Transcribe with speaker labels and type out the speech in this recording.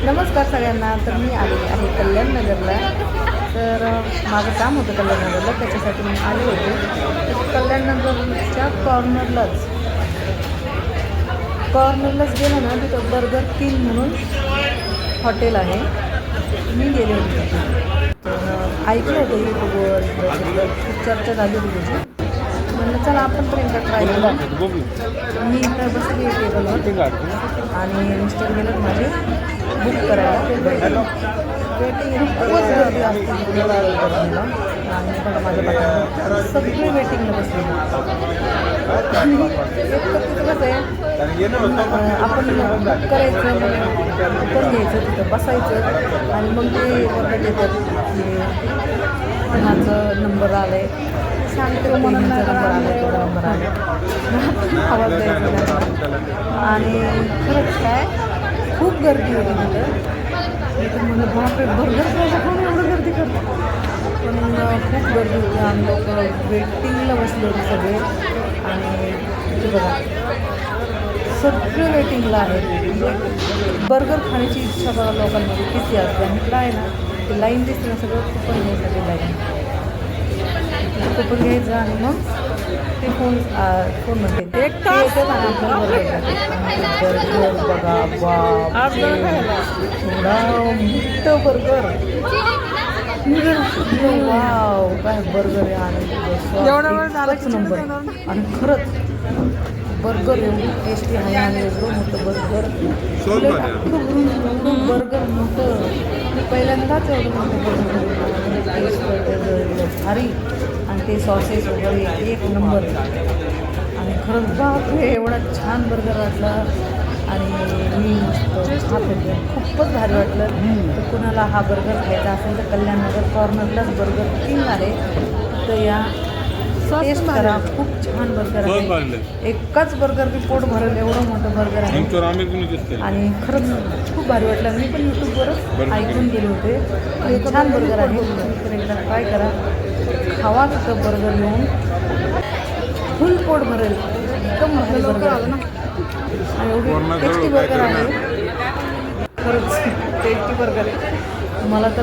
Speaker 1: नमस्कार सगळ्यांना. तर मी आलेली आहे कल्याण नगरला. तर माझं काम होतं कल्याण नगरला, त्याच्यासाठी मी आले होते. तर कल्याण नगरच्या कॉर्नरलाच गेलं ना, तिथं बर्गर किंग म्हणून हॉटेल आहे. मी गेले होते तिथे. तर ऐकलं होतं यूट्यूबवर, खूप चर्चा झाली होती त्याची. म्हणलं चला आपण पण एकदा ट्राय करू. मी इथं बसली टेबलवर आणि मिस्टर गेलं माझे बुक करायला. वेटिंग खूपच गर्दी असते आणि बघा माझ्या बाजूला सगळे वेटिंगला बसलेले. आणि एक तर तिथं कसं आहे, आपण बुक करायचं, बुकून घ्यायचं, तिथं बसायचं आणि मग ते ऑर्डर देतात की माझं नंबर आला आहे, सांगते म्हणून नंबर आला आहे, तेवढा नंबर आला आहे, आवाज द्यायचा त्यांना. आणि खरंच काय खूप गर्दी होती तिथं. तर म्हणलं बापरे, बर्गर खायला कोण एवढं गर्दी करतो. पण खूप गर्दी होती आणि लोक वेटिंगला बसले होते सगळे. आणि ते बघा सगळे वेटिंगला आहेत. बर्गर खाण्याची इच्छा बघा लोकांमध्ये किती असते. आणि इकडं आहे ना, ते लाईन दिसते ना, सगळं कुपन घ्यायसाठी लाईन, कुपन घ्यायचं आणि मग ते फोन म्हणते ते येतं आणि आपल्याला बर्गर बघा. थोडा मोठं बर्गर, वाव काय बर्गर आहे. आणि एकच नंबर. आणि खरंच बर्गर एवढी टेस्टी आहे आणि एवढं मोठं बर्गर, एवढं बर्गर मोठं मी पहिल्यांदाच एवढं मोठं बर्गर. टेस्ट बर्गर भारी आणि ते सॉसेस वगैरे एक नंबर. आणि खरंच बापरे एवढा छान बर्गर वाटला. आणि मी मस्त खात होते, खूपच भारी वाटलं. तर कुणाला हा बर्गर खायचा असेल तर कल्याण नगर कॉर्नरलाच बर्गर किंग आहे. तर या टेस्ट करा, खूप छान बर्गर आहे. एकाच बर्गर मी पोट भरेल एवढं मोठं बर्गर आहे. आणि खरंच खूप भारी वाटलं. मी पण यूट्यूबवरच ऐकून गेले होते. आणि छान बर्गर आहे. तुम्ही पण एकदा ट्राय करा, खावा तिथं बर्गर घेऊन, फुल पोट भरेल. एकदम भारी बर्गर आहे आणि एवढी टेस्टी बर्गर आहे. खरंच टेस्टी बर्गर आहे. मला तर